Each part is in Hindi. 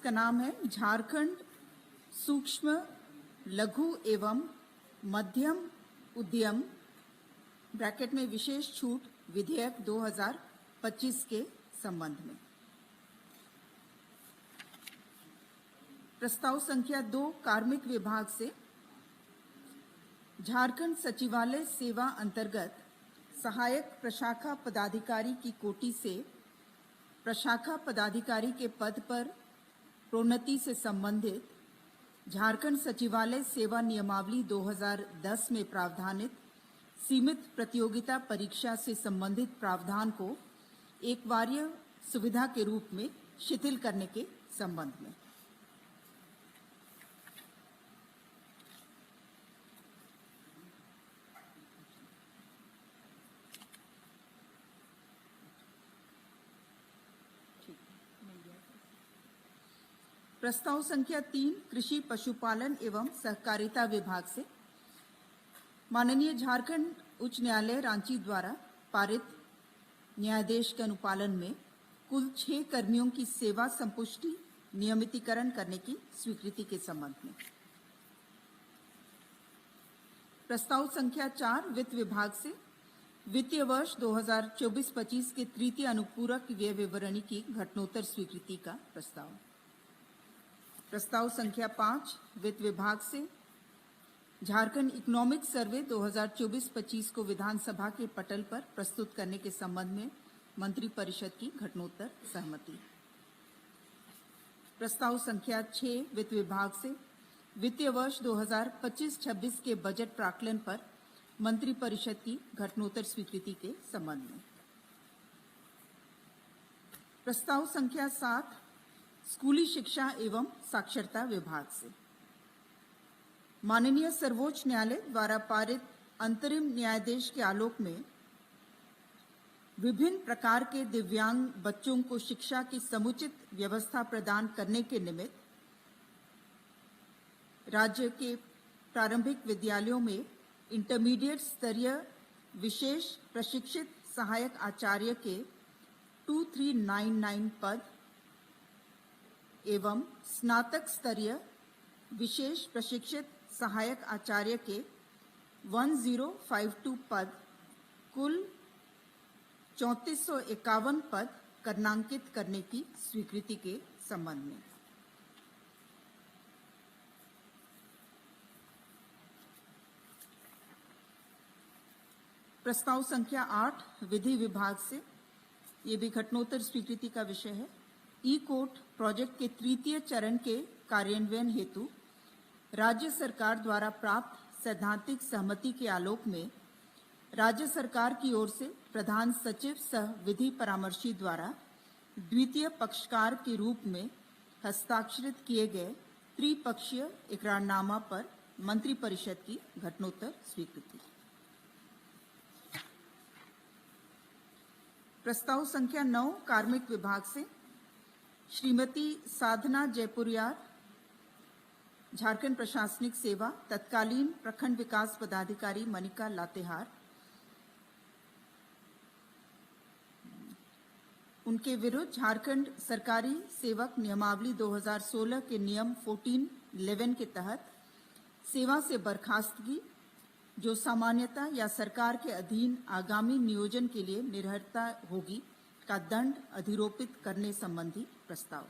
जिसका नाम है झारखंड सूक्ष्म लघु एवं मध्यम उद्यम ब्रैकेट में विशेष छूट विधेयक 2025 के संबंध में। प्रस्ताव संख्या 2 कार्मिक विभाग से झारखंड सचिवालय सेवा अंतर्गत सहायक प्रशाखा पदाधिकारी की कोटि से प्रशाखा पदाधिकारी के पद पर प्रोन्नति से संबंधित झारखंड सचिवालय सेवा नियमावली 2010 में प्रावधानित सीमित प्रतियोगिता परीक्षा से संबंधित प्रावधान को एक वार्य सुविधा के रूप में शिथिल करने के संबंध में। प्रस्ताव संख्या 3 कृषि पशुपालन एवं सहकारिता विभाग से माननीय झारखंड उच्च न्यायालय रांची द्वारा पारित न्यायादेश के अनुपालन में कुल 6 कर्मियों की सेवा संपुष्टि नियमितीकरण करने की स्वीकृति के संबंध में। प्रस्ताव संख्या 4 वित्त विभाग से वित्तीय वर्ष 2024-25 के तृतीय अनुपूरक व्यय विवरणी की घटनोत्तर स्वीकृति का प्रस्ताव। प्रस्ताव संख्या 5 वित्त विभाग से झारखंड इकोनॉमिक सर्वे 2024-25 को विधानसभा के पटल पर प्रस्तुत करने के संबंध में मंत्री परिषद की घटनोत्तर सहमति। प्रस्ताव संख्या 6 वित्त विभाग से वित्तीय वर्ष 2025-26 के बजट प्राक्कलन पर मंत्री परिषद की घटनोत्तर स्वीकृति के संबंध में। प्रस्ताव संख्या 7 स्कूली शिक्षा एवं साक्षरता विभाग से माननीय सर्वोच्च न्यायालय द्वारा पारित अंतरिम न्यायादेश के आलोक में विभिन्न प्रकार के दिव्यांग बच्चों को शिक्षा की समुचित व्यवस्था प्रदान करने के निमित्त राज्य के प्रारंभिक विद्यालयों में इंटरमीडिएट स्तरीय विशेष प्रशिक्षित सहायक आचार्य के 2399 पद एवं स्नातक स्तरीय विशेष प्रशिक्षित सहायक आचार्य के 1052 पद कुल 3451 पद करनांकित करने की स्वीकृति के संबंध में। प्रस्ताव संख्या 8 विधि विभाग से, ये भी घटनोत्तर स्वीकृति का विषय है। ई कोर्ट प्रोजेक्ट के तृतीय चरण के कार्यान्वयन हेतु राज्य सरकार द्वारा प्राप्त सैद्धांतिक सहमति के आलोक में राज्य सरकार की ओर से प्रधान सचिव सह विधि परामर्शी द्वारा द्वितीय पक्षकार के रूप में हस्ताक्षरित किए गए त्रिपक्षीय इकरारनामा पर मंत्रिपरिषद की घटनोत्तर स्वीकृति। प्रस्ताव संख्या 9 कार्मिक विभाग से श्रीमती साधना जयपुरियार झारखंड प्रशासनिक सेवा तत्कालीन प्रखंड विकास पदाधिकारी मनिका लातेहार, उनके विरुद्ध झारखंड सरकारी सेवक नियमावली 2016 के नियम 14(11) के तहत सेवा से बर्खास्तगी जो सामान्यता या सरकार के अधीन आगामी नियोजन के लिए निर्भरता होगी का दंड अधिरोपित करने संबंधी प्रस्ताव।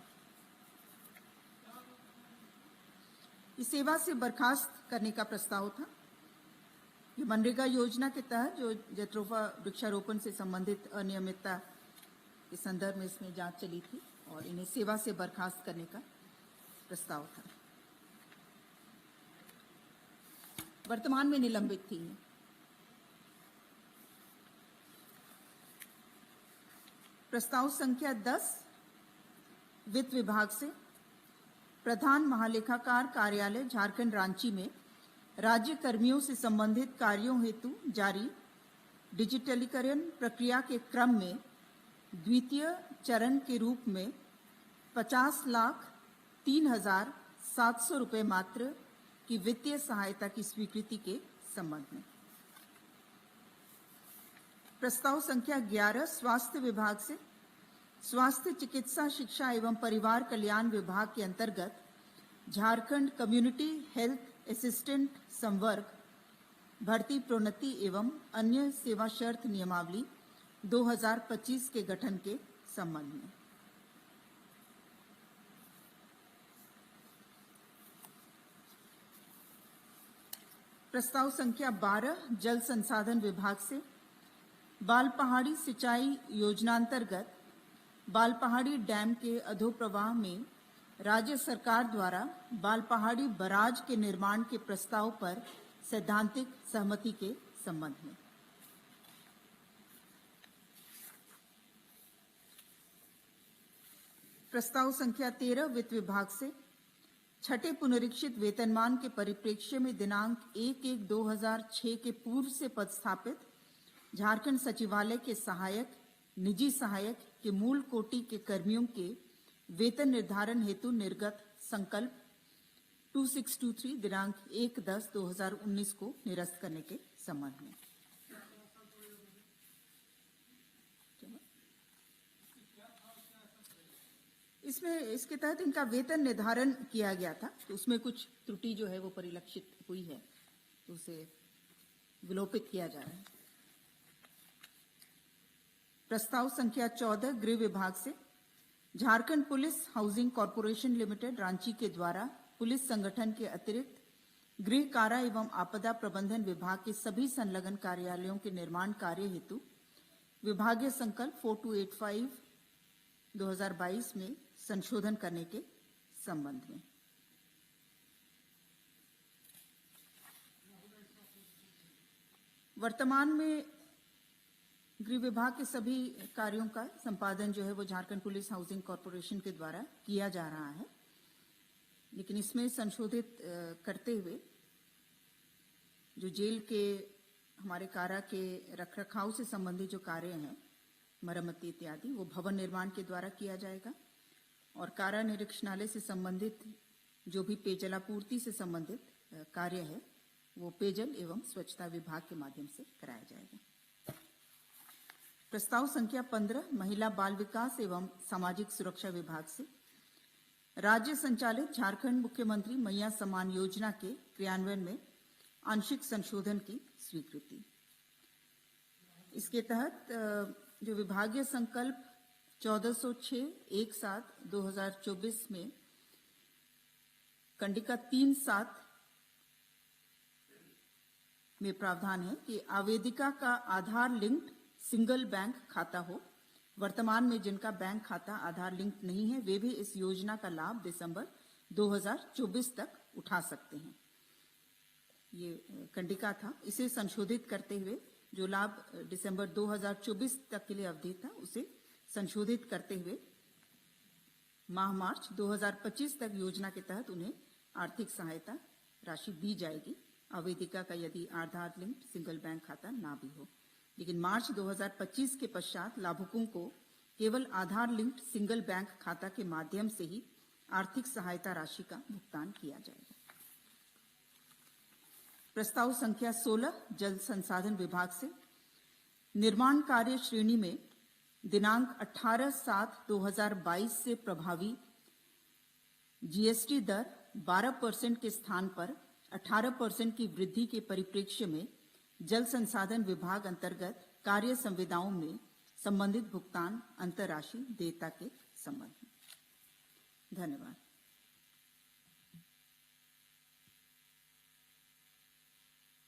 इस सेवा से बर्खास्त करने का प्रस्ताव था। ये मनरेगा योजना के तहत जो जत्रोफा वृक्षारोपण से संबंधित अनियमितता के संदर्भ में इसमें जांच चली थी और इन्हें सेवा से बर्खास्त करने का प्रस्ताव था। वर्तमान में निलंबित थी। प्रस्ताव संख्या 10 वित्त विभाग से प्रधान महालेखाकार कार्यालय झारखंड रांची में राज्य कर्मियों से संबंधित कार्यों हेतु जारी डिजिटलीकरण प्रक्रिया के क्रम में द्वितीय चरण के रूप में 50,03,700 रुपये मात्र की वित्तीय सहायता की स्वीकृति के संबंध में। प्रस्ताव संख्या 11 स्वास्थ्य विभाग से स्वास्थ्य चिकित्सा शिक्षा एवं परिवार कल्याण विभाग के अंतर्गत झारखंड कम्युनिटी हेल्थ असिस्टेंट संवर्ग भर्ती प्रोन्नति एवं अन्य सेवा शर्त नियमावली 2025 के गठन के संबंध में प्रस्ताव संख्या 12 जल संसाधन विभाग से बालपहाड़ी सिंचाई योजनांतर्गत बालपहाड़ी डैम के अधोप्रवाह में राज्य सरकार द्वारा बालपहाड़ी बराज के निर्माण के प्रस्ताव पर सैद्धांतिक सहमति के संबंध में प्रस्ताव संख्या 13 वित्त विभाग से छठे पुनरीक्षित वेतनमान के परिप्रेक्ष्य में दिनांक 1/1/2006 के पूर्व से पदस्थापित झारखंड सचिवालय के सहायक निजी सहायक के मूल कोटि के कर्मियों के वेतन निर्धारण हेतु निर्गत संकल्प 2623 दिनांक 1/10/2019 को निरस्त करने के संबंध में इसके तहत इनका वेतन निर्धारण किया गया था, तो उसमें कुछ त्रुटि जो है वो परिलक्षित हुई है, तो उसे विलोपित किया जा रहा है। प्रस्ताव संख्या 14 गृह विभाग से Jharkhand police housing corporation limited Ranchi के द्वारा पुलिस संगठन के अतिरिक्त गृह कारा एवं आपदा प्रबंधन विभाग के सभी संलग्न कार्यालयों के निर्माण कार्य हेतु विभागीय संकल्प 4285/2022 में संशोधन करने के संबंध में वर्तमान में गृह विभाग के सभी कार्यों का संपादन जो है वो झारखंड पुलिस हाउसिंग कॉरपोरेशन के द्वारा किया जा रहा है, लेकिन इसमें संशोधित करते हुए जो जेल के हमारे कारा के रखरखाव से संबंधित जो कार्य हैं, मरम्मती इत्यादि, वो भवन निर्माण के द्वारा किया जाएगा और कारा निरीक्षणालय से संबंधित जो भी पेयजलापूर्ति से संबंधित कार्य है वो पेयजल एवं स्वच्छता विभाग के माध्यम से कराया जाएगा। प्रस्ताव संख्या 15 महिला बाल विकास एवं सामाजिक सुरक्षा विभाग से राज्य संचालित झारखंड मुख्यमंत्री मैया सम्मान योजना के क्रियान्वयन में आंशिक संशोधन की स्वीकृति। इसके तहत जो विभागीय संकल्प 1406/17/2024 में कंडिका 3/7 में प्रावधान है कि आवेदिका का आधार लिंक्ड सिंगल बैंक खाता हो। वर्तमान में जिनका बैंक खाता आधार लिंक नहीं है वे भी इस योजना का लाभ दिसंबर 2024 तक उठा सकते हैं। ये कंडिका था, इसे संशोधित करते हुए जो लाभ दिसंबर 2024 तक के लिए अवधि था उसे संशोधित करते हुए माह मार्च 2025 तक योजना के तहत उन्हें आर्थिक सहायता राशि दी जाएगी, आवेदिका का यदि आधार लिंक्ड सिंगल बैंक खाता ना भी हो। लेकिन मार्च 2025 के पश्चात लाभुकों को केवल आधार लिंक्ड सिंगल बैंक खाता के माध्यम से ही आर्थिक सहायता राशि का भुगतान किया जाएगा। प्रस्ताव संख्या 16 जल संसाधन विभाग से निर्माण कार्य श्रेणी में दिनांक 18/7/2022 से प्रभावी जीएसटी दर 12% के स्थान पर 18% की वृद्धि के परिप्रेक्ष्य में जल संसाधन विभाग अंतर्गत कार्य संविदाओं में संबंधित भुगतान अंतरराशि देयता के संबंध में। धन्यवाद।